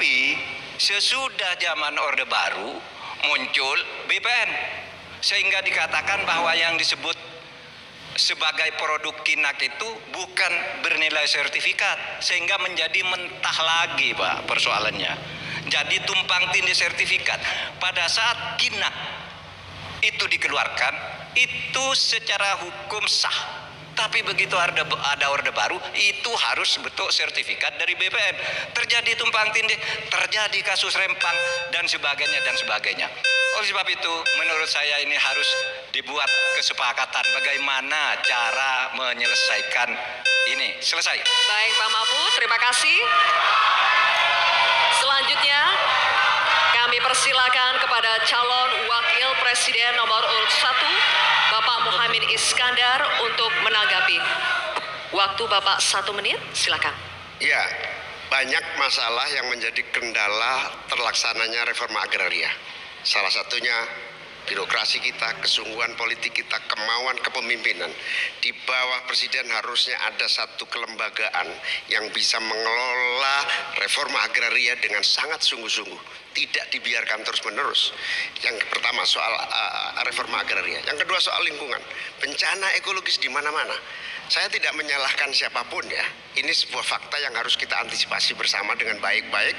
Tapi sesudah zaman Orde Baru muncul BPN, sehingga dikatakan bahwa yang disebut sebagai produk Kinak itu bukan bernilai sertifikat, sehingga menjadi mentah lagi Pak persoalannya. Jadi tumpang tindih sertifikat. Pada saat Kinak itu dikeluarkan, itu secara hukum sah. Tapi begitu ada Orde Baru, itu harus bentuk sertifikat dari BPN. Terjadi tumpang tindih, terjadi kasus rempang dan sebagainya dan sebagainya. Oleh sebab itu, menurut saya ini harus dibuat kesepakatan bagaimana cara menyelesaikan ini. Selesai. Baik Pak Mahfud, terima kasih. Selanjutnya kami persilakan kepada calon wakil presiden nomor urut 1 Bapak Muhaimin Iskandar untuk menanggapi. Waktu Bapak 1 menit, silakan. Ya, banyak masalah yang menjadi kendala terlaksananya reforma agraria. Salah satunya birokrasi kita, kesungguhan politik kita, kemauan kepemimpinan. Di bawah presiden harusnya ada satu kelembagaan yang bisa mengelola reforma agraria dengan sangat sungguh-sungguh, tidak dibiarkan terus-menerus. Yang pertama soal reforma agraria, yang kedua soal lingkungan, bencana ekologis di mana-mana. Saya tidak menyalahkan siapapun ya. Ini sebuah fakta yang harus kita antisipasi bersama dengan baik-baik,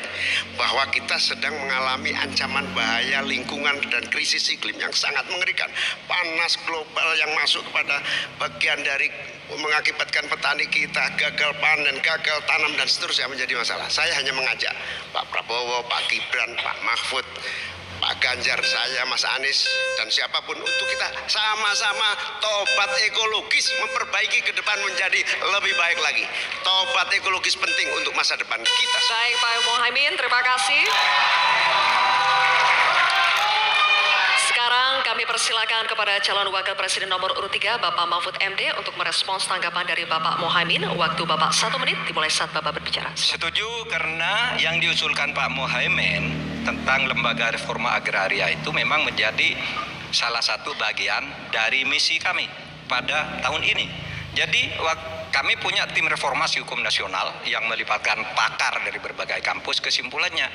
bahwa kita sedang mengalami ancaman bahaya lingkungan dan krisis iklim yang sangat mengerikan. Panas global yang masuk kepada bagian dari mengakibatkan petani kita gagal panen, gagal tanam dan seterusnya menjadi masalah. Saya hanya mengajak Pak Prabowo, Pak Gibran, Pak Mahfud, Pak Ganjar, saya, Mas Anies, dan siapapun untuk kita sama-sama tobat ekologis, memperbaiki ke depan menjadi lebih baik lagi. Tobat ekologis penting untuk masa depan kita. Baik Pak Muhaimin, terima kasih. Sekarang kami persilakan kepada calon wakil presiden nomor urut 3 Bapak Mahfud MD untuk merespons tanggapan dari Bapak Muhaimin. Waktu Bapak 1 menit dimulai saat Bapak berbicara. Setuju, karena yang diusulkan Pak Muhaimin tentang lembaga reforma agraria itu memang menjadi salah satu bagian dari misi kami pada tahun ini. Jadi kami punya tim reformasi hukum nasional yang melibatkan pakar dari berbagai kampus. Kesimpulannya,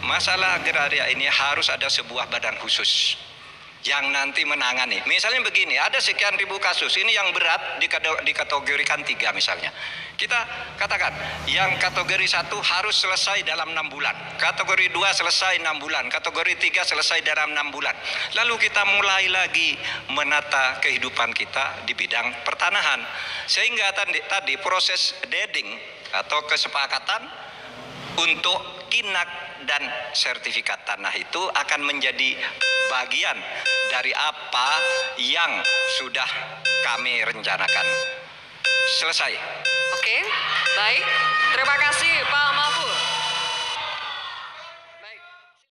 masalah agraria ini harus ada sebuah badan khusus yang nanti menangani. Misalnya begini, ada sekian ribu kasus, ini yang berat dikategorikan 3 misalnya. Kita katakan, yang kategori 1 harus selesai dalam 6 bulan, kategori 2 selesai 6 bulan, kategori 3 selesai dalam 6 bulan. Lalu kita mulai lagi menata kehidupan kita di bidang pertanahan. Sehingga tadi proses deeding atau kesepakatan untuk Kinak dan sertifikat tanah itu akan menjadi bagian dari apa yang sudah kami rencanakan. Selesai. Oke, baik. Terima kasih Pak